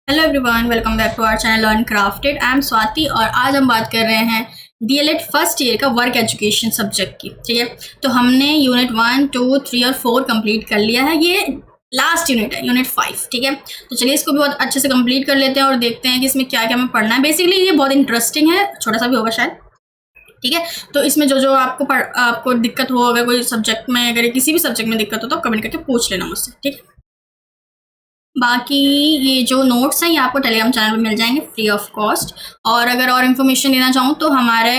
Hello everyone, welcome back to our channel learn crafted. I am Swati और आज हम बात कर रहे हैं डीएलएड फर्स्ट ईयर का वर्क एजुकेशन सब्जेक्ट की। ठीक है, तो हमने यूनिट 1, 2, 3 और 4 कंप्लीट कर लिया है। ये लास्ट यूनिट है, यूनिट 5। ठीक है, तो चलिए इसको भी बहुत अच्छे से कंप्लीट कर लेते हैं और देखते हैं कि इसमें क्या क्या हमें पढ़ना है। बेसिकली ये बहुत इंटरेस्टिंग है, छोटा सा भी होगा शायद। ठीक है, तो इसमें जो जो आपको दिक्कत हो, अगर कोई सब्जेक्ट में, अगर किसी भी सब्जेक्ट में दिक्कत हो तो कमेंट करके पूछ लेना मुझसे। ठीक है, बाकी ये जो नोट्स हैं ये आपको टेलीग्राम चैनल पे मिल जाएंगे फ्री ऑफ कॉस्ट। और अगर और इन्फॉर्मेशन देना चाहूँ तो हमारे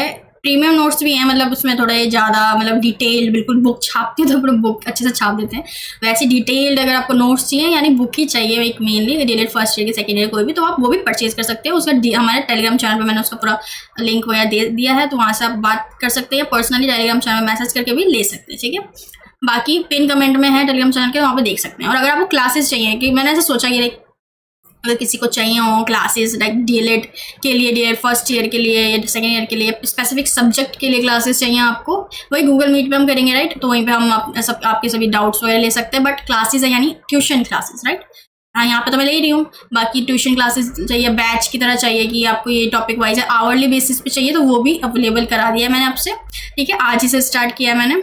प्रीमियम नोट्स भी हैं, मतलब उसमें थोड़े ज़्यादा मतलब डिटेल, बिल्कुल बुक छापते हैं तो पूरा बुक अच्छे से छाप देते हैं। वैसे डिटेल्ड अगर आपको नोट्स चाहिए, यानी बुक ही चाहिए एक मेनली, डीएलएड फर्स्ट ईयर की, सेकेंड ईयर कोई भी, तो आप वो भी परचेज कर सकते हैं। उसका हमारे टेलीग्राम चैनल पर मैंने उसका पूरा लिंक वगैरह दे दिया है, तो वहाँ से आप बात कर सकते हैं, पर्सनली टेलीग्राम चैनल में मैसेज करके भी ले सकते हैं। ठीक है, बाकी पिन कमेंट में है टेलीग्राम चैनल के, वहाँ पे देख सकते हैं। और अगर आपको क्लासेस चाहिए, कि मैंने ऐसे सोचा कि अगर किसी को चाहिए हो क्लासेस लाइक डीएलएड के लिए, डीएलएड फर्स्ट ईयर के लिए या सेकेंड ईयर के लिए, स्पेसिफिक सब्जेक्ट के लिए क्लासेस चाहिए आपको, वही गूगल मीट पे हम करेंगे, राइट। तो वहीं पे हम आपके सभी डाउट्स वगैरह ले सकते हैं। बट क्लासेस है यानी ट्यूशन क्लासेस, राइट। हाँ, यहाँ पे तो मैं ले ही रही हूँ। बाकी ट्यूशन क्लासेस चाहिए, बैच की तरह चाहिए कि आपको ये टॉपिक वाइज है, आवरली बेसिस पे चाहिए, तो वो भी अवेलेबल करा दिया है मैंने आपसे। ठीक है, आज ही से स्टार्ट किया है मैंने।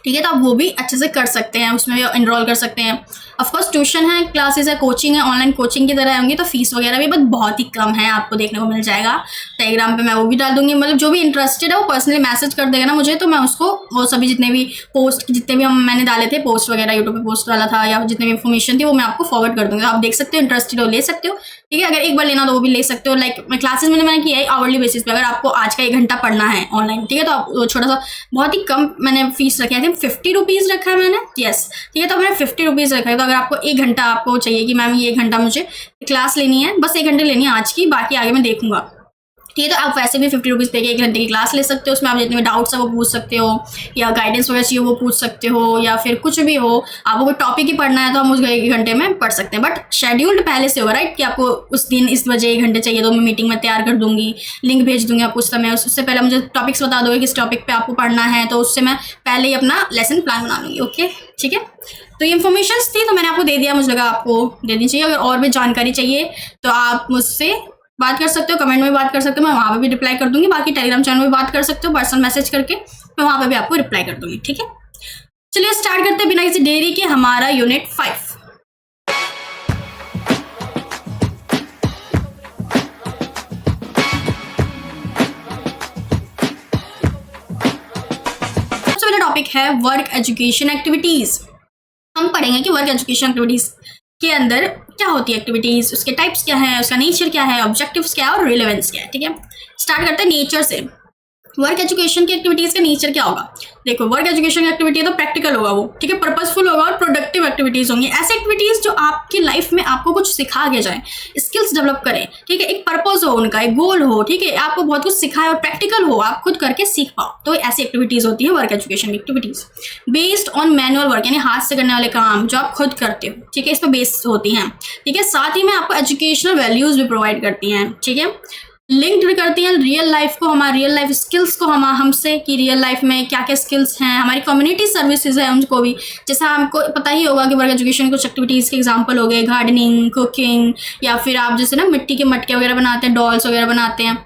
ठीक है, तो आप वो भी अच्छे से कर सकते हैं, उसमें भी एनरोल कर सकते हैं। ऑफकोर्स ट्यूशन है, क्लासेस है, कोचिंग है, ऑनलाइन कोचिंग की तरह होंगी, तो फीस वगैरह भी बस बहुत ही कम है, आपको देखने को मिल जाएगा। टेलीग्राम पे मैं वो भी डाल दूंगी, मतलब जो भी इंटरेस्टेड है वो पर्सनली मैसेज कर देगा ना मुझे, तो मैं उसको वो सभी जितने भी पोस्ट, जितने भी मैंने डाले थे पोस्ट वगैरह, यूट्यूब पे पोस्ट डाला था या जितने भी इन्फॉर्मेशन थी, वो मैं आपको फॉरवर्ड कर दूंगी। आप देख सकते हो, इंटरेस्टेड हो ले सकते हो। ठीक है, अगर एक बार लेना तो वो भी ले सकते हो। लाइक क्लासेस मैंने किया है आवरली बेसिस पे, अगर आपको आज का 1 घंटा पढ़ना है ऑनलाइन, ठीक है, तो आप छोटा सा बहुत ही कम मैंने फीस रखी है, 50 रुपीज़ रखा है मैंने। यस, ठीक है, तो मैंने 50 रुपीज़ रखा है। तो अगर आपको 1 घंटा आपको चाहिए कि मैम ये 1 घंटा मुझे क्लास लेनी है, बस 1 घंटे लेनी है आज की, बाकी आगे मैं देखूंगा, ठीक है, तो आप वैसे भी 50 रुपीज़ पे 1 घंटे की क्लास ले सकते हो। उसमें आप जितने भी डाउट्स है वो पूछ सकते हो, या गाइडेंस वगैरह चाहिए वो पूछ सकते हो, या फिर कुछ भी हो, आपको कोई टॉपिक ही पढ़ना है तो हम उस 1 घंटे में पढ़ सकते हैं। बट शेड्यूल्ड पहले से होगा, राइट, कि आपको उस दिन इस बजे 1 घंटे चाहिए, तो मैं मीटिंग में तैयार कर दूंगी, लिंक भेज दूंगी आपको उस समय। उससे पहले मुझे टॉपिक्स बता दोगे किस टॉपिक पे आपको पढ़ना है, तो उससे मैं पहले ही अपना लेसन प्लान बना लूँगी। ओके, ठीक है, तो ये इन्फॉर्मेशन थी तो मैंने आपको दे दिया, मुझे लगा आपको देनी चाहिए। अगर और भी जानकारी चाहिए तो आप मुझसे बात कर सकते हो, कमेंट में बात कर सकते हो, मैं वहाँ पे भी रिप्लाई कर दूंगी। बाकी टेलीग्राम चैनल में बात कर सकते हो, पर्सनल मैसेज करके, मैं वहाँ पे भी आपको रिप्लाई कर दूंगी। ठीक है, चलिए स्टार्ट करते हैं बिना किसी देरी के हमारा यूनिट 5। सबसे पहला टॉपिक है वर्क एजुकेशन एक्टिविटीज। हम पढ़ेंगे कि वर्क एजुकेशन एक्टिविटीज के अंदर क्या होती है एक्टिविटीज, उसके टाइप्स क्या है, उसका नेचर क्या है, ऑब्जेक्टिव्स क्या है और रिलेवेंस क्या है। ठीक है, स्टार्ट करते हैं नेचर से। वर्क एजुकेशन की एक्टिविटीज का नेचर क्या होगा? देखो, वर्क एजुकेशन एक्टिविटी है तो प्रैक्टिकल होगा वो, ठीक है, पर्पसफुल होगा और प्रोडक्टिव एक्टिविटीज होंगी। ऐसी एक्टिविटीज जो आपकी लाइफ में आपको कुछ सिखा के जाए, स्किल्स डेवलप करें, ठीक है, एक पर्पस हो उनका, एक गोल हो, ठीक है, आपको बहुत कुछ सिखाए और प्रैक्टिकल हो, आप खुद करके सीख पाओ, तो ऐसी एक्टिविटीज होती है वर्क एजुकेशन की activities. Based on manual work, यानी हाथ से करने वाले काम जो आप खुद करते हो, ठीक है, इस पर बेस्ड होती हैं। ठीक है, साथ ही में आपको एजुकेशनल वैल्यूज भी प्रोवाइड करती हैं। ठीक है, लिंक्ड भी करती हैं रियल लाइफ को, हमारे रियल लाइफ स्किल्स को हमसे, कि रियल लाइफ में क्या क्या स्किल्स हैं, हमारी कम्युनिटी सर्विसेज है उनको भी। जैसा हमको पता ही होगा कि वर्क एजुकेशन कुछ एक्टिविटीज़ के एग्जांपल हो गए, गार्डनिंग, कुकिंग, या फिर आप जैसे ना मिट्टी के मटके वगैरह बनाते हैं, डॉल्स वगैरह बनाते हैं,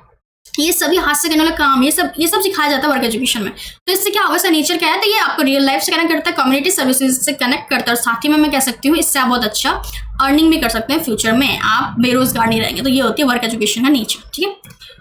ये सभी हाथ से करने वाला काम, ये सब सिखाया जाता है वर्क एजुकेशन में। तो इससे क्या होगा, इसका नेचर क्या है, तो ये आपको रियल लाइफ से कनेक्ट करता है, कम्युनिटी सर्विसेज से कनेक्ट करता है, और साथ ही में मैं कह सकती हूँ इससे आप बहुत अच्छा अर्निंग भी कर सकते हैं फ्यूचर में, आप बेरोजगार नहीं रहेंगे। तो ये होती है वर्क एजुकेशन का नेचर। ठीक है,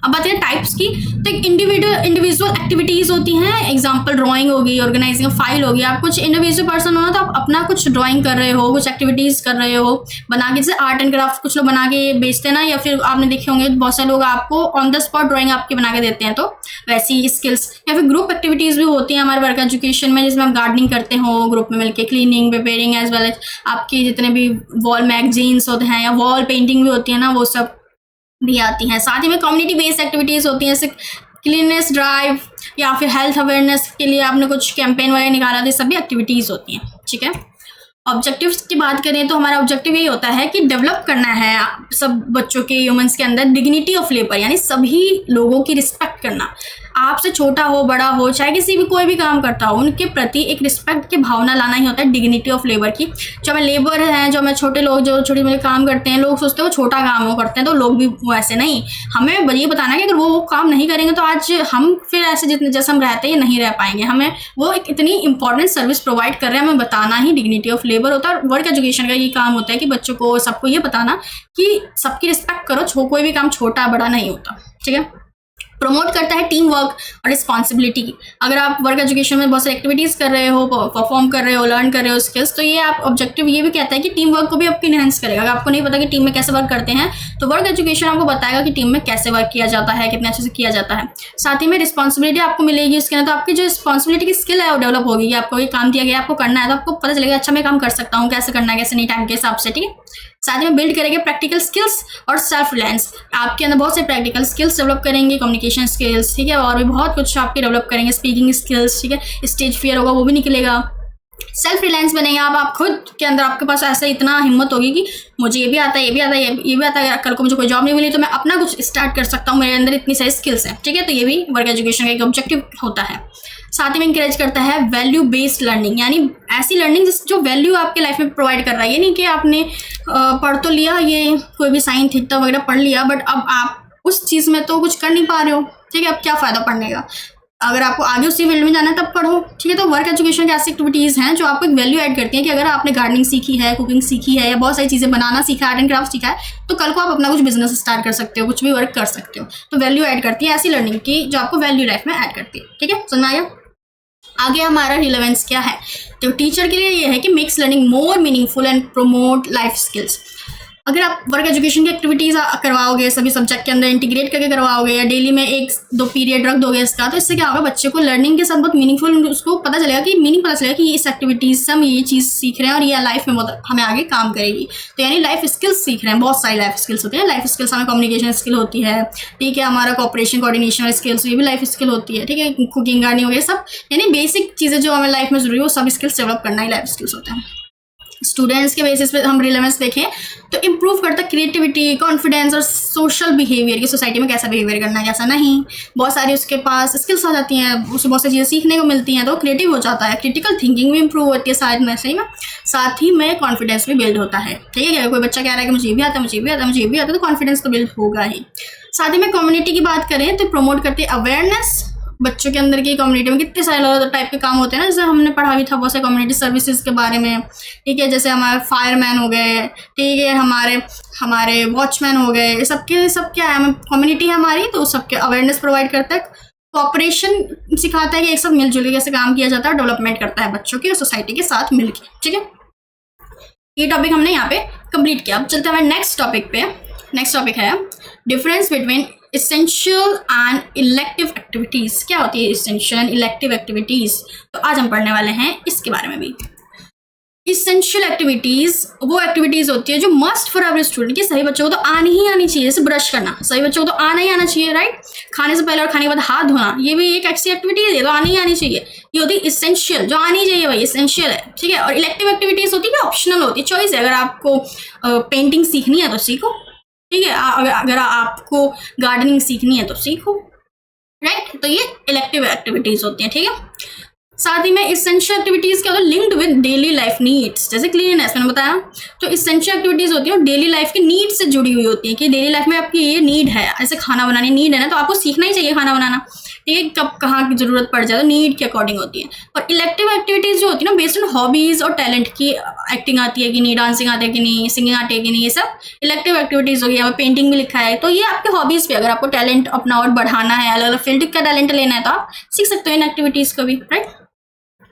अब बात करें टाइप्स की, तो एक इंडिविजुअल एक्टिविटीज होती हैं, एग्जांपल ड्राइंग होगी, ऑर्गेनाइजिंग फाइल होगी। आप कुछ इंडिविजुअल पर्सन हो ना, तो आप अपना कुछ ड्राइंग कर रहे हो, कुछ एक्टिविटीज कर रहे हो बना के, जैसे आर्ट एंड क्राफ्ट कुछ लोग बना के बेचते हैं ना, या फिर आपने देखे होंगे बहुत सारे लोग आपको ऑन द स्पॉट ड्राइंग आपकी बना के देते हैं, तो वैसी स्किल्स। या फिर ग्रुप एक्टिविटीज भी होती हैं हमारे वर्क एजुकेशन में, जिसमें आप गार्डनिंग करते हो ग्रुप में मिलकर, cleaning, preparing, as well as आपकी जितने भी वॉल मैगजीन्स होते हैं या वॉल पेंटिंग भी होती है ना, वो सब भी आती हैं। साथ ही में कम्युनिटी बेस्ड एक्टिविटीज़ होती हैं, जैसे क्लीननेस ड्राइव या फिर हेल्थ अवेयरनेस के लिए आपने कुछ कैंपेन वगैरह निकाला, तो सभी एक्टिविटीज़ होती हैं। ठीक है, ऑब्जेक्टिव्स की बात करें तो हमारा ऑब्जेक्टिव यही होता है कि डेवलप करना है सब बच्चों के, ह्यूमंस के अंदर डिग्निटी ऑफ लेबर, यानी सभी लोगों की रिस्पेक्ट करना। आपसे छोटा हो बड़ा हो चाहे किसी भी कोई भी काम करता हो, उनके प्रति एक रिस्पेक्ट की भावना लाना ही होता है डिग्निटी ऑफ लेबर की। जो हमें लेबर हैं, जो हमें छोटे लोग जो छोटे मोटे काम करते हैं, लोग सोचते हैं वो छोटा काम वो करते हैं, तो लोग भी वैसे नहीं। हमें ये बताना है कि अगर वो काम नहीं करेंगे तो आज हम फिर ऐसे जितने जैसे हम रहते हैं नहीं रह पाएंगे। हमें वो एक इतनी इंपॉर्टेंट सर्विस प्रोवाइड कर रहे हैं, हमें बताना ही डिग्निटी ऑफ लेबर होता है। और वर्क एजुकेशन का ये काम होता है कि बच्चों को सबको ये बताना कि सबकी रिस्पेक्ट करो, कोई भी काम छोटा बड़ा नहीं होता, ठीक है। प्रमोट करता है टीम वर्क और रिस्पॉन्सिबिलिटी की। अगर आप वर्क एजुकेशन में बहुत सारी एक्टिविटीज़ कर रहे हो, परफॉर्म कर रहे हो, लर्न कर रहे हो स्किल्स, तो ये आप ऑब्जेक्टिव ये भी कहता है कि टीम वर्क को भी आपको इनहेंस करेगा। अगर आपको नहीं पता कि टीम में कैसे वर्क करते हैं तो वर्क एजुकेशन आपको बताएगा कि टीम में कैसे वर्क किया जाता है, कितने अच्छे से किया जाता है। साथ ही में रिस्पॉन्सिबिलिटी आपको मिलेगी इसके अंदर, तो आपकी जो रिस्पॉन्सिबिलिटी की स्किल है वो डेवलप होगी कि आपको ये काम दिया गया आपको करना है तो आपको पता चलेगा अच्छा मैं काम कर सकता हूँ, कैसे करना है कैसे नहीं, टाइम के हिसाब से, ठीक है। साथ ही में बिल्ड करेंगे प्रैक्टिकल स्किल्स और सेल्फ रिलायंस। आपके अंदर बहुत से प्रैक्टिकल स्किल्स डेवलप करेंगे, कम्युनिकेशन स्किल्स, ठीक है, और भी बहुत कुछ आपके डेवलप करेंगे, स्पीकिंग स्किल्स, ठीक है, स्टेज फियर होगा वो भी निकलेगा। सेल्फ रिलायंस बनेंगे आप खुद के अंदर, आपके पास ऐसा इतना हिम्मत होगी कि मुझे ये भी आता है, ये भी आता है, ये भी आता है, कल को मुझे कोई जॉब नहीं मिली तो मैं अपना कुछ स्टार्ट कर सकता हूँ, मेरे अंदर इतनी सारी स्किल्स हैं, ठीक है। तो ये भी वर्क एजुकेशन का एक ऑब्जेक्टिव होता है। साथ ही में इंकरेज करता है वैल्यू बेस्ड लर्निंग, यानी ऐसी लर्निंग जो वैल्यू आपके लाइफ में प्रोवाइड कर रहा है। ये नहीं कि आपने पढ़ तो लिया, ये कोई भी साइन थीटा वगैरह पढ़ लिया, बट अब आप उस चीज़ में तो कुछ कर नहीं पा रहे हो, ठीक है। अब क्या फ़ायदा पढ़ने का, अगर आपको आगे उसी फील्ड में जाना है तब पढ़ो, ठीक है। तो वर्क एजुकेशन की ऐसी एक्टिविटीज़ हैं जो आपको एक वैल्यू ऐड करती हैं कि अगर आपने गार्डनिंग सीखी है, कुकिंग सीखी है, या बहुत सारी चीज़ें बनाना सीखा, आर्ट एंड क्राफ्ट सीखा है, तो कल को आप अपना कुछ बिजनेस स्टार्ट कर सकते हो, कुछ भी वर्क कर सकते हो। तो वैल्यू ऐड करती है ऐसी लर्निंग की जो आपको वैल्यू लाइफ में ऐड करती है, ठीक है। समझ में आया। आगे हमारा रिलेवेंस क्या है, तो टीचर के लिए ये है कि makes learning more meaningful and promote life skills. अगर आप वर्क एजुकेशन की एक्टिविटीज़ करवाओगे, सभी सब्जेक्ट के अंदर इंटीग्रेट करके करवाओगे, या डेली में 1-2 पीरियड रख दोगे इसका, तो इससे क्या होगा, बच्चे को लर्निंग के साथ बहुत मीनिंगफुल उसको पता चलेगा कि मीनिंग पता चलेगा कि इस एक्टिविटीज़ से हम ये चीज़ सीख रहे हैं और ये लाइफ में बहुत हमें आगे काम करेगी। तो यानी लाइफ स्किल्स सीख रहे हैं, बहुत सारी लाइफ स्किल्स होती हैं। लाइफ स्किल्स हमें कम्युनिकेशन स्किल होती है, ठीक है, हमारा कॉपरेशन कोऑर्डिनेशन स्किल्स, ये भी लाइफ स्किल होती है, ठीक है, कुकिंग गार्डनिंग वगैरह सब, यानी बेसिक चीज़ें जो हमें लाइफ में जरूरी है वो सब स्किल्स डेवलप करना ही लाइफ स्किल्स होते हैं। स्टूडेंट्स के बेसिस पे हम रिलेवेंस देखें तो इम्प्रूव करता है क्रिएटिविटी, कॉन्फिडेंस और सोशल बिहेवियर, की सोसाइटी में कैसा बिहेवियर करना है कैसा नहीं, बहुत सारी उसके पास स्किल्स आ जाती हैं, उससे बहुत सारी चीज़ें सीखने को मिलती हैं, तो क्रिएटिव हो जाता है, क्रिटिकल थिंकिंग भी इंप्रूव होती है साथ में, सही में। साथ ही में कॉन्फिडेंस भी बिल्ड होता है, ठीक है। कोई बच्चा कह रहा है कि मुझे ये भी आता है, मुझे ये भी आता है, मुझे ये भी आता है, तो कॉन्फिडेंस तो बिल्ड होगा ही। साथ ही में कम्युनिटी की बात करें तो प्रमोट करते हैं अवेयरनेस, बच्चों के अंदर की कम्युनिटी में कितने सारे अलग अलग टाइप के काम होते हैं ना, जैसे हमने पढ़ा भी था बहुत सारे कम्युनिटी सर्विसेज के बारे में, ठीक है, जैसे हमारे फायरमैन हो गए, ठीक है, हमारे वॉचमैन हो गए, सब क्या है, हमें कम्युनिटी है हमारी, तो सबके अवेयरनेस प्रोवाइड करता है, कॉपरेशन सिखाता है कि एक साथ मिलजुल के कैसे काम किया जाता है, डेवलपमेंट करता है बच्चों की और सोसाइटी के साथ मिलकर, ठीक है। ये टॉपिक हमने यहाँ पे कंप्लीट किया। अब चलते हैं हमारे नेक्स्ट टॉपिक पे। नेक्स्ट टॉपिक है difference between essential and elective activities. क्या होती है इसेंशियल एंड इलेक्टिव एक्टिविटीज़, तो आज हम पढ़ने वाले हैं इसके बारे में भी। इसेंशियल एक्टिविटीज़ वो एक्टिविटीज़ होती है जो मस्ट फॉर एवरी स्टूडेंट, कि सभी बच्चों को तो आनी ही आनी चाहिए, जैसे ब्रश करना सभी बच्चों को तो आना ही आना चाहिए, राइट। खाने से पहले और खाने के बाद हाथ धोना, ये भी एक ऐसी एक्टिविटी है, ये तो आनी ही आनी चाहिए, ये होती है इसेंशियल, जो आनी चाहिए भाई, इसेंशियल है, ठीक है। और इलेक्टिव एक्टिविटीज़ होती है ऑप्शनल होती है, चॉइस है, अगर आपको पेंटिंग सीखनी है तो सीखो, ठीक है, अगर आपको गार्डनिंग सीखनी है तो सीखो, राइट। तो ये इलेक्टिव एक्टिविटीज़ होती हैं, ठीक है। साथ ही में इसेंशियल एक्टिविटीज़ क्या होता है, linked with daily life needs, जैसे क्लीननेस मैंने बताया। तो इसेंशियल एक्टिविटीज़ होती है डेली लाइफ की नीड से जुड़ी हुई होती है, कि डेली लाइफ में आपकी ये नीड है, ऐसे खाना बनाने नीड है ना, तो आपको सीखना ही चाहिए खाना बनाना, ठीक है, कब कहाँ की ज़रूरत पड़ जाए, तो नीड के अकॉर्डिंग होती है। और इलेक्टिव एक्टिविटीज़ जो होती है ना, बेस्ड ऑन हॉबीज़ और टैलेंट की, एक्टिंग आती है कि नहीं, डांसिंग आती है कि नहीं, सिंगिंग आती है कि नहीं, ये सब इलेक्टिव एक्टिविटीज़ होगी। यहाँ पेंटिंग भी लिखा है, तो ये आपके हॉबीज़ पे, अगर आपको टैलेंट अपना और बढ़ाना है, अलग अलग फील्ड का टैलेंट लेना है, तो आप सीख सकते हो इन एक्टिविटीज़ को भी, राइट।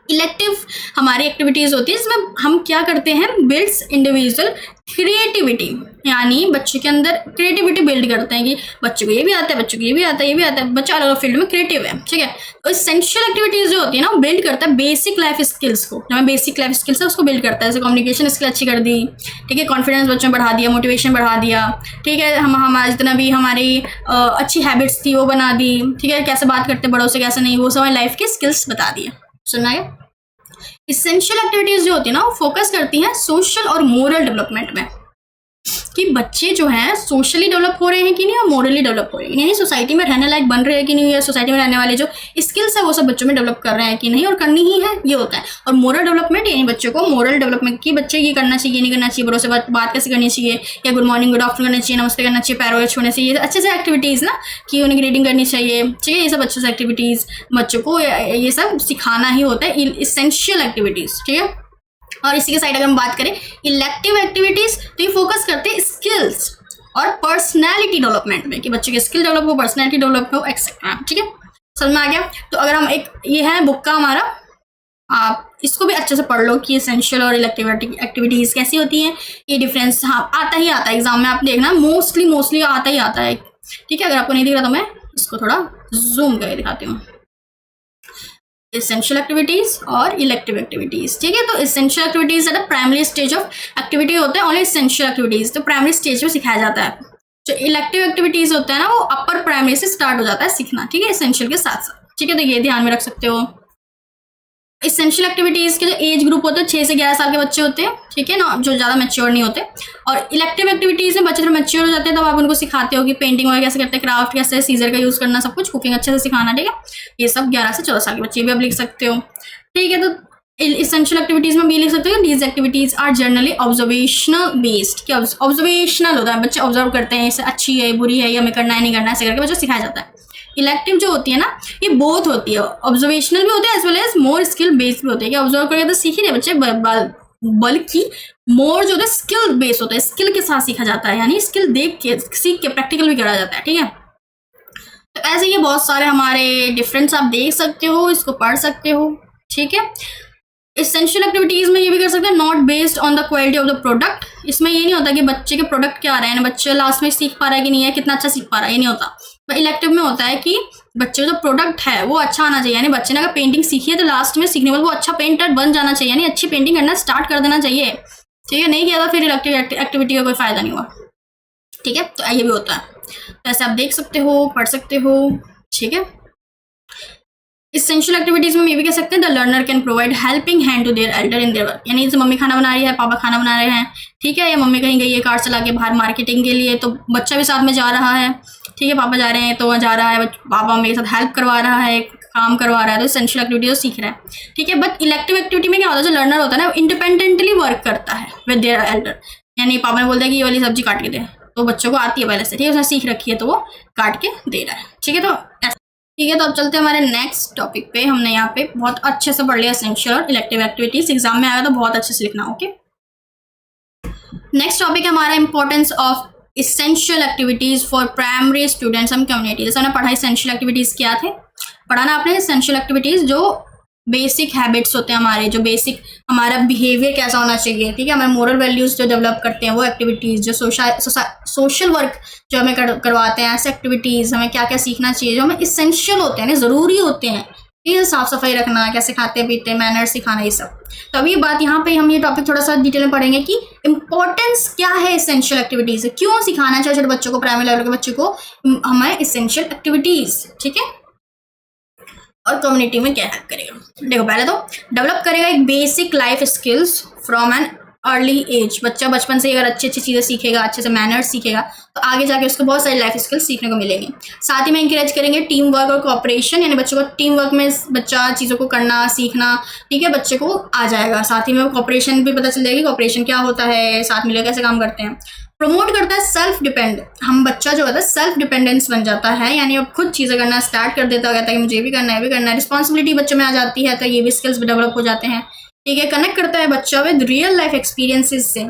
इलेक्टिव हमारी एक्टिविटीज़ होती है जिसमें हम क्या करते हैं, बिल्ड्स इंडिविजुअल क्रिएटिविटी, यानी बच्चे के अंदर क्रिएटिविटी बिल्ड करते हैं कि बच्चों को ये भी आता है, बच्चों को ये भी आता है, ये भी आता है, बच्चा अलग अलग फील्ड में क्रिएटिव है, ठीक है। तो इसेंशियल एक्टिविटीज़ जो होती है ना, वो बिल्ड करता है बेसिक लाइफ स्किल्स को, जो हमें बेसिक लाइफ स्किल्स है उसको बिल्ड करता है, जैसे कम्युनिकेशन स्किल अच्छी कर दी, ठीक है, कॉन्फिडेंस बच्चों में बढ़ा दिया, मोटिवेशन बढ़ा दिया, ठीक है, हमारा जितना भी हमारी अच्छी हैबिट्स थी वो बना दी, ठीक है, कैसे बात करते बड़ों से कैसे नहीं, वो सब हमारी लाइफ के स्किल्स बता दिए। सुनना है। इसेंशियल एक्टिविटीज़ जो होती है ना, वो फोकस करती हैं सोशल और मोरल डेवलपमेंट में, कि बच्चे जो हैं सोशली डेवलप हो रहे हैं कि नहीं और मोरली डेवलप हो रहे हैं, यानी सोसाइटी में रहने लायक बन रहे हैं कि नहीं, या सोसाइटी में रहने वाले जो स्किल्स है वो सब बच्चों में डेवलप कर रहे हैं कि नहीं, और करनी ही है, ये होता है। और मोरल डेवलपमेंट यानी बच्चों को मोरल डेवलपमेंट की बच्चे ये करना चाहिए, नहीं करना चाहिए, बड़ों से बात कैसे करनी चाहिए, या गुड मॉर्निंग गुड आफ्टरनून करना चाहिए, नमस्ते करना चाहिए, पैरों छूने चाहिए, अच्छे से एक्टिविटीज़ ना, कि उन्हें रीडिंग करनी चाहिए, ठीक है, ये सब अच्छे से एक्टिविटीज़ बच्चों को ये सब सिखाना ही होता है, इसेंशियल एक्टिविटीज़, ठीक है। और इसी के साइड अगर हम बात करें इलेक्टिव एक्टिविटीज़, तो ये फोकस करते हैं स्किल्स और पर्सनैलिटी डेवलपमेंट में, कि बच्चे के स्किल डेवलप हो, पर्सनैलिटी डेवलप हो, एक्सेट्रा, ठीक है, समझ में आ गया। तो अगर हम एक ये है बुक का हमारा, आप इसको भी अच्छे से पढ़ लो कि एसेंशियल और इलेक्टिव एक्टिविटीज़ कैसी होती हैं, ये डिफरेंस हाँ आता ही आता है एग्जाम में, आप देखना मोस्टली आता ही आता है, ठीक है। अगर आपको नहीं दिख रहा तो मैं इसको थोड़ा जूम करके दिखाती हूँ, एसेंशियल एक्टिविटीज और इलेक्टिव एक्टिविटीज, ठीक है। तो essential activities at the primary stage of activity होते हैं, ओनली एसेंशियल एक्टिविटीज तो प्राइमरी स्टेज में सिखाया जाता है। जो इलेक्टिव एक्टिविटीज होता है ना वो अपर प्राइमरी से स्टार्ट हो जाता है सीखना, ठीक है, एसेंशियल के साथ साथ, ठीक है। तो ये ध्यान में रख सकते हो। एसेंशियल एक्टिविटीज़ के जो एज ग्रुप होते हैं 6 से 11 साल के बच्चे होते हैं, ठीक है ना, जो ज़्यादा मैच्योर नहीं होते। और इलेक्टिव एक्टिविटीज़ में बच्चे थोड़ा मैच्योर हो जाते हैं, तब आप उनको सिखाते हो कि पेंटिंग वगैरह कैसे करते हैं, क्राफ्ट कैसे, सीजर का यूज़ करना, सब कुछ, कुकिंग अच्छे से सिखाना, ठीक है। ये सब 11 से 14 साल के बच्चे भी आप लिख सकते हो, ठीक है। तो एसेंशियल एक्टिविटीज़ में भी लिख सकते हो, these activities are generally observational based, कि ऑब्जर्वेशनल होता है, बच्चे ऑब्जर्व करते हैं, इसे अच्छी है बुरी है, या हमें करना है नहीं करना है, ऐसे करके बच्चों सिखाया जाता है। इलेक्टिव जो होती है ना ये बोथ होती है, ऑब्जर्वेशनल भी होते हैं एज वेल एज मोर स्किल बेस्ड भी होते हैं, कि ऑब्जर्व करके तो सीख ही नहीं बच्चे, बल्कि मोर जो होता है स्किल बेस्ड होता है, स्किल के साथ सीखा जाता है, यानी स्किल देख के सीख के प्रैक्टिकल भी करा जाता है, ठीक है। तो ऐसे ये बहुत सारे हमारे डिफरेंस आप देख सकते हो, इसको पढ़ सकते हो, ठीक है। एसेंशियल एक्टिविटीज में ये भी कर सकते हैं, not based on the quality of the product, इसमें ये नहीं होता कि बच्चे के प्रोडक्ट क्या आ रहे हैं, बच्चे लास्ट में सीख पा रहा है कि नहीं है, कितना अच्छा सीख पा रहा है, ये नहीं होता। तो इलेक्टिव में होता है कि बच्चे जो प्रोडक्ट है वो अच्छा आना चाहिए, यानी बच्चे ने अगर पेंटिंग सीखी है तो लास्ट में सीखने के बाद वो अच्छा पेंटर बन जाना चाहिए, यानी अच्छी पेंटिंग करना स्टार्ट कर देना चाहिए, ठीक है। नहीं किया तो फिर इलेक्टिव एक्टिविटी का कोई फायदा नहीं हुआ, ठीक है। तो ये भी होता है, तो ऐसे आप देख सकते हो, पढ़ सकते हो, ठीक है। एसेंशियल एक्टिविटीज में ये भी कह सकते हैं, the learner can provide helping hand to their elder in their work, यानी जैसे मम्मी खाना बना रही है, पापा खाना बना रहे हैं, ठीक है, या मम्मी कहीं गई है कार चला के बाहर मार्केटिंग के लिए, तो बच्चा भी साथ में जा रहा है, ठीक है, पापा जा रहे हैं तो वहाँ जा रहा है, पापा मम्मी के साथ हेल्प करवा रहा है, काम करवा रहा है, तो एसेंशियल एक्टिविटी तो सीख रहा है, ठीक है। बट इलेक्टिव एक्टिविटी में क्या होता है, जो लर्नर होता है ना इंडिपेंडेंटली वर्क करता है विद देयर एल्डर, यानी पापा ने बोल दिया कि ये वाली सब्जी काट के दे, तो बच्चों को आती है पहले से, ठीक है, उसने सीख रखी है तो वो काट के दे रहा है, ठीक है। तो ठीक है, तो अब चलते हैं हमारे नेक्स्ट टॉपिक पे। हमने यहाँ पे बहुत अच्छे से पढ़ लिया एसेंशियल और इलेक्टिव एक्टिविटीज, एग्जाम में आएगा तो बहुत अच्छे से लिखना, ओके। नेक्स्ट टॉपिक है हमारा importance of essential activities for primary students and community. जैसे हमने पढ़ा एसेंशियल एक्टिविटीज क्या थे, पढ़ा ना आपने एसेंशियल एक्टिविटीज जो बेसिक हैबिट्स होते हैं हमारे, जो बेसिक हमारा बिहेवियर कैसा होना चाहिए, ठीक है, हमारे मोरल वैल्यूज जो डेवलप करते हैं वो एक्टिविटीज़, जो सोशल वर्क जो हमें करवाते हैं, ऐसे एक्टिविटीज़ हमें क्या क्या सीखना चाहिए जो हमें इसेंशियल होते हैं, ज़रूरी होते हैं, ठीक है, साफ सफाई रखना, कैसे खाते पीते, मैनर सिखाना, ये सब। तो अभी बात यहाँ पे हम ये टॉपिक थोड़ा सा डिटेल में पढ़ेंगे कि इंपॉर्टेंस क्या है एसेंशियल एक्टिविटीज़, क्यों सिखाना चाहिए छोटे बच्चों को, प्राइमरी लेवल के बच्चों को हमें एसेंशियल एक्टिविटीज़, ठीक है, और कम्युनिटी में क्या हेल्प करेगा। देखो पहले तो डेवलप करेगा एक basic life skills from an early age, बच्चा बचपन से अगर अच्छी अच्छी चीज़ें सीखेगा, अच्छे से मैनर्स सीखेगा, तो आगे जाके उसको बहुत सारी लाइफ स्किल्स सीखने को मिलेंगे। साथ ही में इंकरेज करेंगे टीम वर्क और कोऑपरेशन, यानी बच्चों को टीम वर्क में बच्चा चीज़ों को करना सीखना, ठीक है, बच्चे को आ जाएगा। साथ ही में कोऑपरेशन भी पता चल जाएगी, कोऑपरेशन क्या होता है, साथ मिलकर कैसे काम करते हैं। प्रमोट करता है सेल्फ डिपेंड, हम बच्चा जो होता है सेल्फ डिपेंडेंस बन जाता है, यानी अब खुद चीज़ें करना स्टार्ट कर देता है, कहता है कि मुझे ये भी करना है, ये भी करना है, रिस्पॉन्सिबिलिटी बच्चों में आ जाती है, तो ये भी स्किल्स डेवलप हो जाते हैं, ठीक है। कनेक्ट करता है बच्चा विद रियल लाइफ एक्सपीरियंसेस से,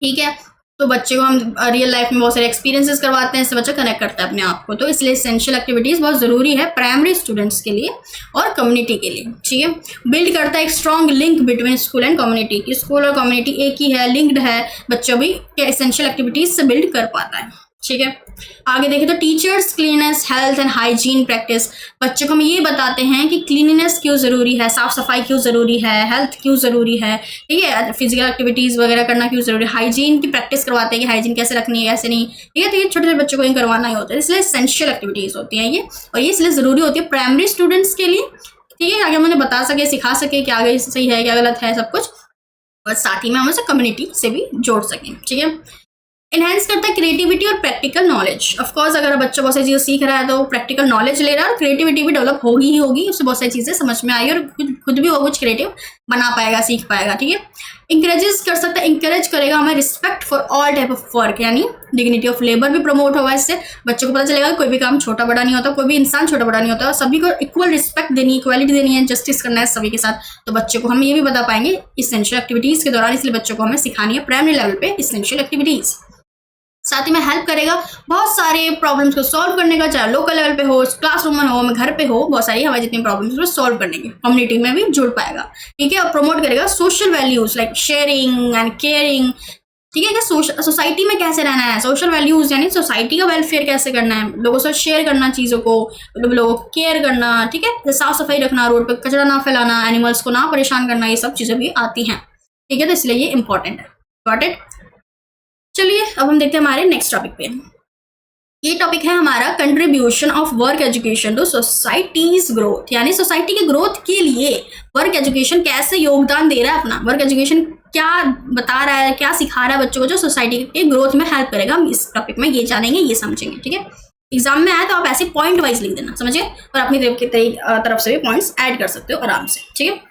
ठीक है, तो बच्चे को हम रियल लाइफ में बहुत सारे एक्सपीरियंसेस करवाते हैं, इससे बच्चा कनेक्ट करता है अपने आप को, तो इसलिए एसेंशियल एक्टिविटीज़ बहुत ज़रूरी है प्राइमरी स्टूडेंट्स के लिए और कम्युनिटी के लिए, ठीक है। बिल्ड करता है एक strong link between school and community, कि स्कूल और कम्युनिटी एक ही है, लिंक्ड है, बच्चा भी एसेंशियल एक्टिविटीज़ से बिल्ड कर पाता है, ठीक है। आगे देखें तो teachers cleanness health and hygiene practice, बच्चों को हम ये बताते हैं कि क्लीननेस क्यों ज़रूरी है, साफ सफाई क्यों ज़रूरी है, हेल्थ क्यों ज़रूरी है, ठीक है, फिजिकल एक्टिविटीज़ वगैरह करना क्यों ज़रूरी है, हाइजीन की प्रैक्टिस करवाते हैं कि हाइजीन कैसे रखनी है, कैसे नहीं, ठीक है। तो ये छोटे छोटे बच्चों को ये करवाना ही होता है, इसलिए एसेंशियल एक्टिविटीज़ होती हैं ये, और ये इसलिए ज़रूरी होती है प्राइमरी स्टूडेंट्स के लिए, ठीक है, आगे हम उन्हें बता सके, सिखा सके क्या आगे सही है क्या गलत है सब कुछ, और साथ ही में हम उसे कम्युनिटी से भी जोड़ सकें, ठीक है। इनहेंस करता है क्रिएटिविटी और प्रैक्टिकल नॉलेज। ऑफ कोर्स अगर बच्चा बहुत सारी चीज़ें सीख रहा है तो प्रैक्टिकल नॉलेज ले रहा है और क्रिएटिविटी भी डेवलप होगी ही होगी, उससे बहुत सारी चीज़ें समझ में आएगी और खुद भी वो कुछ क्रिएटिव बना पाएगा, सीख पाएगा। ठीक है, इंकरेजेस कर सकता है, इंकरेज करेगा हमें respect for all type of work, यानी डिग्निटी ऑफ लेबर भी प्रमोट होगा। इससे बच्चों को पता चलेगा कोई भी काम छोटा बड़ा नहीं होता, कोई भी इंसान छोटा बड़ा नहीं होता, सभी को इक्वल रिस्पेक्ट देनी, इक्वालिटी देनी है, जस्टिस करना है सभी के साथ। तो बच्चों को हम ये भी बता पाएंगे इसेंशियल एक्टिविटीज़ के दौरान, इसलिए बच्चों को हमें सिखानी है प्राइमरी लेवल पे इसेंशियल एक्टिविटीज़। साथ ही में हेल्प करेगा बहुत सारे प्रॉब्लम्स को सॉल्व करने का, चाहे लोकल लेवल पे हो, क्लासरूम में हो, घर पे हो, बहुत सारी हमारी जितनी प्रॉब्लम्स को सॉल्व करने की, कम्युनिटी में भी जुड़ पाएगा। ठीक है, और प्रमोट करेगा social values like sharing and caring. ठीक है, कि सोसाइटी में कैसे रहना है, सोशल वैल्यूज यानी सोसाइटी का वेलफेयर कैसे करना है, लोगों से शेयर करना चीज़ों को, लोगों को केयर करना। ठीक है, साफ सफाई रखना, रोड पे कचरा ना फैलाना, एनिमल्स को ना परेशान करना, ये सब चीज़ें भी आती हैं। ठीक है, तो इसलिए ये इंपॉर्टेंट है। Got it? चलिए अब हम देखते हैं हमारे नेक्स्ट टॉपिक पे। ये टॉपिक है हमारा contribution of work education to society's growth, यानी सोसाइटी के ग्रोथ के लिए वर्क एजुकेशन कैसे योगदान दे रहा है अपना, वर्क एजुकेशन क्या बता रहा है, क्या सिखा रहा है बच्चों को जो सोसाइटी के ग्रोथ में हेल्प करेगा। हम इस टॉपिक में ये जानेंगे, ये समझेंगे। ठीक है, एग्जाम में आए तो आप ऐसे पॉइंट वाइज लिख देना, समझिए, और अपनी तरफ से भी पॉइंट्स ऐड कर सकते हो आराम से। ठीक है,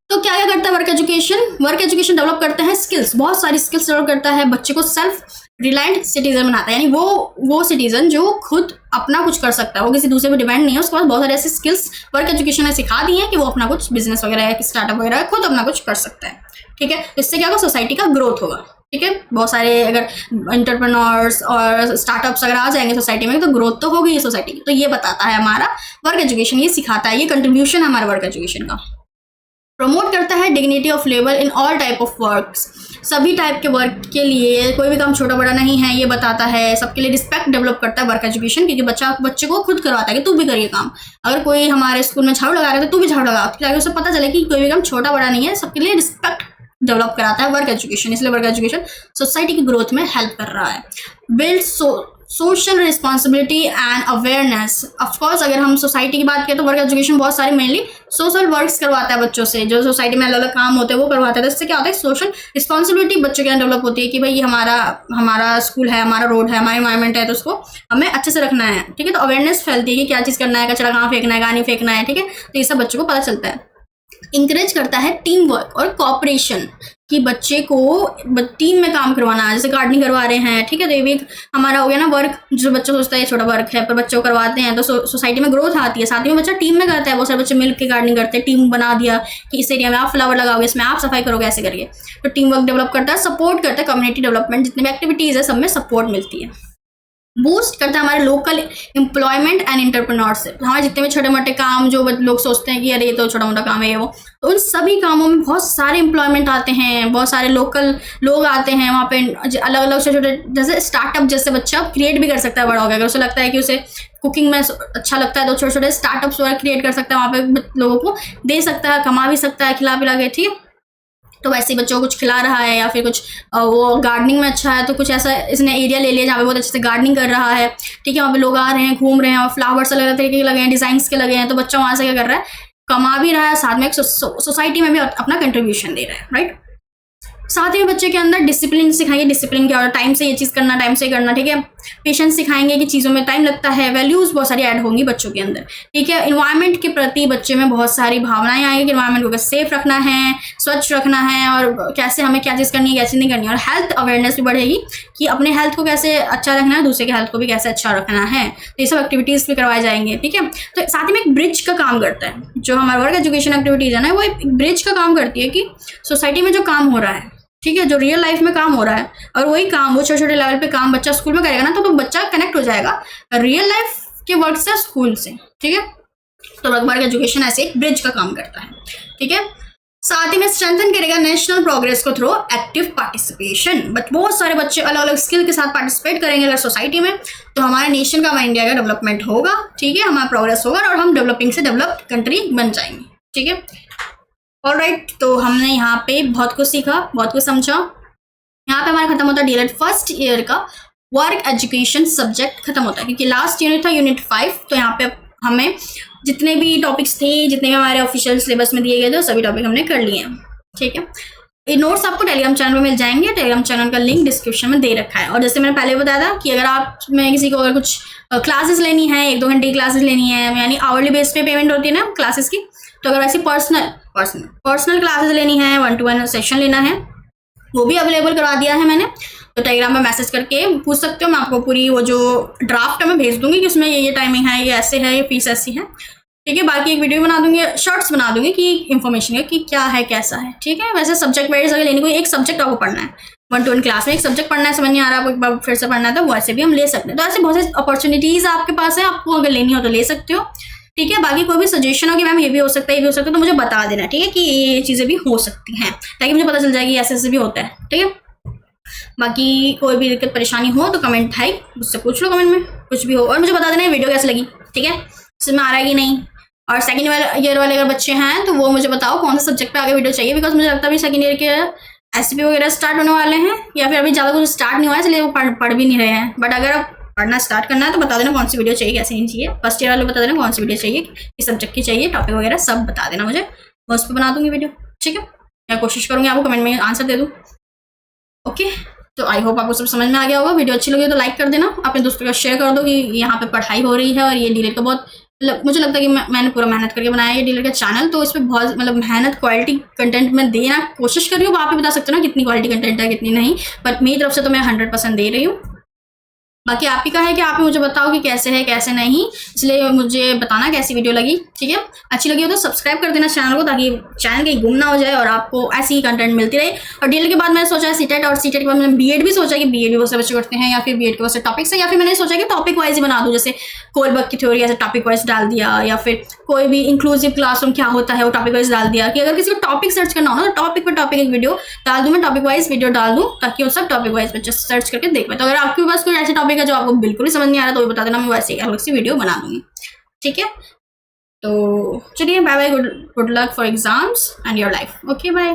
तो क्या क्या करता है work education? Work education develop करता है स्किल्स, बहुत सारी स्किल्स डेवलप करता है, बच्चे को सेल्फ रिलायंट सिटीजन बनाता है, यानी वो सिटीजन जो खुद अपना कुछ कर सकता है, वो किसी दूसरे पर डिपेंड नहीं है। उसके बाद बहुत सारे ऐसे स्किल्स वर्क एजुकेशन ने सिखा दी है कि वो अपना कुछ बिजनेस वगैरह स्टार्टअप वगैरह खुद अपना कुछ कर सकता है। ठीक है, इससे क्या होगा, सोसाइटी का ग्रोथ होगा। ठीक है, बहुत सारे अगर एंटरप्रेन्योर्स और स्टार्टअप्स अगर आ जाएंगे सोसाइटी में तो ग्रोथ तो होगी सोसाइटी की। तो ये बताता है हमारा वर्क एजुकेशन, ये सिखाता है, ये कंट्रीब्यूशन है हमारे वर्क एजुकेशन का। प्रमोट करता है dignity of labour in all type of works, सभी टाइप के वर्क के लिए, कोई भी काम छोटा बड़ा नहीं है, ये बताता है। सबके लिए रिस्पेक्ट डेवलप करता है वर्क एजुकेशन, क्योंकि बच्चे को खुद करवाता है कि तू भी करिए काम। अगर कोई हमारे स्कूल में झाड़ू लगा रहा है तो तू भी झाड़ू लगा, ताकि उसे पता चले कि कोई भी काम छोटा बड़ा नहीं है, सबके लिए रिस्पेक्ट डेवलप कराता है वर्क एजुकेशन। इसलिए वर्क एजुकेशन सोसाइटी की ग्रोथ में हेल्प कर रहा है। Build social responsibility and awareness. Of course अगर हम सोसाइटी की बात करें तो वर्क एजुकेशन बहुत सारे मेनली सोशल वर्क्स करवाता है बच्चों से, जो सोसाइटी में अलग अलग काम होते हैं वो करवाता है। तो इससे क्या होता है, सोशल रिस्पॉन्सिबिलिटी बच्चों के अंदर डेवलप होती है कि भाई ये हमारा स्कूल है, हमारा रोड है, हमारा इन्वायरमेंट है, तो उसको हमें अच्छे से रखना है। ठीक है, तो अवेयरनेस फैलती है कि क्या चीज़ करना है, कचरा कहाँ फेंकना है, कहाँ नहीं फेंकना है। ठीक है, तो ये सब बच्चों को पता चलता है। इंकरेज करता है टीम वर्क और कोऑपरेशन, कि बच्चे को टीम में काम करवाना, जैसे गार्डनिंग करवा रहे हैं। ठीक है, तो ये भी हमारा हो गया ना वर्क, जो बच्चा सोचता है छोटा वर्क है पर बच्चों को करवाते हैं तो सोसाइटी में ग्रोथ आती है। साथ ही में बच्चा टीम में करता है, बहुत सारे बच्चे मिल के गार्डनिंग करते हैं, टीम बना दिया कि इस एरिया में आप फ्लावर लगाओगे, इसमें आप सफाई करोगे, ऐसे करके। तो टीम वर्क डेवलप करता है, सपोर्ट करता है कम्युनिटी डेवलपमेंट, जितने भी एक्टिविटीज़ है सब में सपोर्ट मिलती है। बूस्ट करता है हमारे लोकल एम्प्लॉयमेंट एंड एंटरप्रेन्योरशिप, हमारे जितने भी छोटे मोटे काम जो लोग सोचते हैं कि अरे ये तो छोटा मोटा काम है वो, तो उन सभी कामों में बहुत सारे एम्प्लॉयमेंट आते हैं, बहुत सारे लोकल लोग आते हैं वहाँ पे, अलग अलग छोटे छोटे, जैसे स्टार्टअप जैसे बच्चा क्रिएट भी कर सकता है बड़ा हो गया। अगर उसे लगता है कि उसे कुकिंग में अच्छा लगता है तो छोटे छोटे स्टार्टअप्स वगैरह क्रिएट कर सकता है, वहाँ पे लोगों को दे सकता है, कमा भी सकता है खिला पिला के। ठीक है, तो वैसे ही बच्चों को कुछ खिला रहा है, या फिर कुछ वो गार्डनिंग में अच्छा है तो कुछ ऐसा इसने एरिया ले लिया जहाँ पे बहुत अच्छे से गार्डनिंग कर रहा है। ठीक है, वहाँ पे लोग आ रहे हैं, घूम रहे हैं, और फ्लावर्स अलग अलग तरीके के लगे हैं, डिजाइन्स के लगे हैं, तो बच्चा वहाँ से क्या कर रहा है, कमा भी रहा है, साथ में एक सोसाइटी में भी अपना कंट्रीब्यूशन दे रहा है। राइट, साथ ही बच्चे के अंदर डिसिप्लिन सिखाइए, डिसिप्लिन क्या होता है, टाइम से ये चीज़ करना, टाइम से करना। ठीक है, पेशेंस सिखाएंगे कि चीज़ों में टाइम लगता है, वैल्यूज़ बहुत सारी ऐड होंगी बच्चों के अंदर। ठीक है, इन्वायरमेंट के प्रति बच्चे में बहुत सारी भावनाएं आएंगी कि इन्वायरमेंट को कैसे सेफ रखना है, स्वच्छ रखना है, और कैसे हमें क्या चीज़ करनी है, कैसे नहीं करनी है। और हेल्थ अवेयरनेस भी बढ़ेगी कि अपने हेल्थ को कैसे अच्छा रखना है, दूसरे के हेल्थ को भी कैसे अच्छा रखना है। तो ये सब एक्टिविटीज़ भी करवाए जाएंगे। ठीक है, तो साथ ही में एक ब्रिज का काम करता है, जो हमारा वर्क एजुकेशन एक्टिविटीज़ है ना, वो एक ब्रिज का काम करती है कि सोसाइटी में जो काम हो रहा है, ठीक है, जो रियल लाइफ में काम हो रहा है, और वही काम वो छोटे छोटे लेवल पे काम बच्चा स्कूल में करेगा ना, तो बच्चा कनेक्ट हो जाएगा रियल लाइफ के वर्क से, स्कूल से। ठीक है, तो वर्क एजुकेशन ऐसे एक ब्रिज का काम करता है। ठीक है, साथ ही में स्ट्रेंथन करेगा नेशनल प्रोग्रेस को थ्रू एक्टिव पार्टिसिपेशन। बहुत सारे बच्चे अलग अलग स्किल के साथ पार्टिसिपेट करेंगे अगर सोसाइटी में, तो हमारे नेशन का, हमारे इंडिया का डेवलपमेंट होगा। ठीक है, हमारा प्रोग्रेस होगा और हम डेवलपिंग से डेवलप्ड कंट्री बन जाएंगे। ठीक है, ऑलराइट, तो हमने यहाँ पे बहुत कुछ सीखा, बहुत कुछ समझा। यहाँ पे हमारा खत्म होता है डीएलएड फर्स्ट ईयर का वर्क एजुकेशन सब्जेक्ट खत्म होता है, क्योंकि लास्ट यूनिट था यूनिट 5। तो यहाँ पे हमें जितने भी टॉपिक्स थे, जितने भी हमारे ऑफिशियल सिलेबस में दिए गए थे, सभी टॉपिक हमने कर लिए हैं। ठीक है, ये नोट्स आपको टेलीग्राम चैनल पे मिल जाएंगे। टेलीग्राम चैनल का लिंक डिस्क्रिप्शन में दे रखा है। और जैसे मैंने पहले बताया था कि अगर आप में किसी को अगर कुछ क्लासेस लेनी है, 1-2 घंटे की क्लासेस लेनी है, यानी आवरली बेस पे पेमेंट होती है ना क्लासेस की, तो अगर ऐसी पर्सनल क्लासेस लेनी है, 1-to-1 सेशन लेना है, वो भी अवेलेबल करवा दिया है मैंने। तो टेलीग्राम में मैसेज करके पूछ सकते हो। मैं आपको पूरी वो जो ड्राफ्ट है मैं भेज दूंगी कि उसमें ये टाइमिंग है, ये ऐसे है, ये फीस ऐसी है, ठीक है। बाकी एक वीडियो बना दूंगी, शॉर्ट्स बना दूंगी कि इन्फॉर्मेशन है कि क्या है कैसा है, ठीक है। वैसे सब्जेक्ट वाइज अगर लेने को एक सब्जेक्ट आपको पढ़ना है, 1-to-1 क्लास में एक सब्जेक्ट पढ़ना है, समझ नहीं आ रहा आपको, एक बार फिर से पढ़ना है, तो वैसे भी हम ले सकते हैं। तो ऐसे बहुत सारी अपॉर्चुनिटीज आपके पास है, आपको अगर लेनी हो तो ले सकते हो, ठीक है। बाकी कोई भी सजेशन हो कि मैम ये भी हो सकता है, ये भी हो सकता है, तो मुझे बता देना, ठीक है, कि ये चीज़ें भी हो सकती हैं, ताकि मुझे पता चल जाएगी ऐसे ऐसे भी होता है, ठीक है। बाकी कोई भी दिक्कत परेशानी हो तो कमेंट है मुझसे पूछ लो कमेंट में, कुछ भी हो, और मुझे बता देना वीडियो कैसी लगी, ठीक है, इसमें आ रहा है कि नहीं। और सेकंड ईयर वाले अगर बच्चे हैं तो वो मुझे बताओ कौन सा सब्जेक्ट पे आगे वीडियो चाहिए, बिकॉज मुझे लगता है अभी सेकंड ईयर के एसपी वगैरह स्टार्ट होने वाले हैं, या फिर अभी ज़्यादा कुछ स्टार्ट नहीं हुआ है, इसलिए वो पढ़ भी नहीं रहे हैं। बट अगर आप पढ़ना स्टार्ट करना है तो बता देना कौन सी वीडियो चाहिए, कैसे नहीं चाहिए। फर्स्ट ईयर वाले बता देना कौन सी वीडियो चाहिए, किस सब्जेक्ट की चाहिए, टॉपिक वगैरह सब बता देना मुझे, मैं उस पर बना दूंगी वीडियो, ठीक है। मैं कोशिश करूँगी आपको कमेंट में आंसर दे दूँ, ओके। तो आई होप आपको सब समझ में आ गया होगा। वीडियो अच्छी लगी तो लाइक कर देना, अपने दोस्तों का शेयर कर दो कि यहाँ पे पढ़ाई हो रही है। और ये डीलेट का बहुत मुझे लगता है कि मैंने पूरा मेहनत करके बनाया ये डीलेट का चैनल, तो इस पर बहुत मतलब मेहनत क्वालिटी कंटेंट में देना कोशिश कर रही हूँ। आप ही बता सकते हो ना कितनी क्वालिटी कंटेंट है कितनी नहीं, बट मेरी तरफ से तो मैं 100% दे रही हूँ। बाकी आप ही का है कि आप ही मुझे बताओ कि कैसे है कैसे नहीं, इसलिए मुझे बताना कैसी वीडियो लगी, ठीक है। अच्छी लगी हो तो सब्सक्राइब कर देना चैनल को, ताकि चैनल कहीं गुम ना हो जाए और आपको ऐसी ही कंटेंट मिलती रहे। और डीएल के बाद मैंने सोचा है सीटेट, और सीटेट के बाद मैंने बीएड भी सोचा कि बीएड भी बहुत से बच्चे करते हैं, या फिर बीएड के बहुत से टॉपिक्स है, या फिर मैंने सोचा कि टॉपिक वाइज ही बना दूँ, जैसे कोलबर्ग की थ्योरी ऐसे टॉपिक वाइज डाल दिया, या फिर कोई भी इंक्लूसिव क्लासरूम क्या होता है वो टॉपिक वाइज डाल दिया, कि अगर किसी को टॉपिक सर्च करना हो ना तो टॉपिक पर टॉपिक एक वीडियो डाल दूँ, मैं टॉपिक वाइज वीडियो डाल दूँ, ताकि वो सब टॉपिक वाइज बच्चे सर्च करके देख पाए। तो अगर आपके पास कोई ऐसे टॉपिक है जो आपको बिल्कुल समझ नहीं आ रहा तो वो बता देना, मैं वैसे अलग सी वीडियो बना दूंगी, ठीक है। तो चलिए bye bye, good luck for exams and your life, okay bye.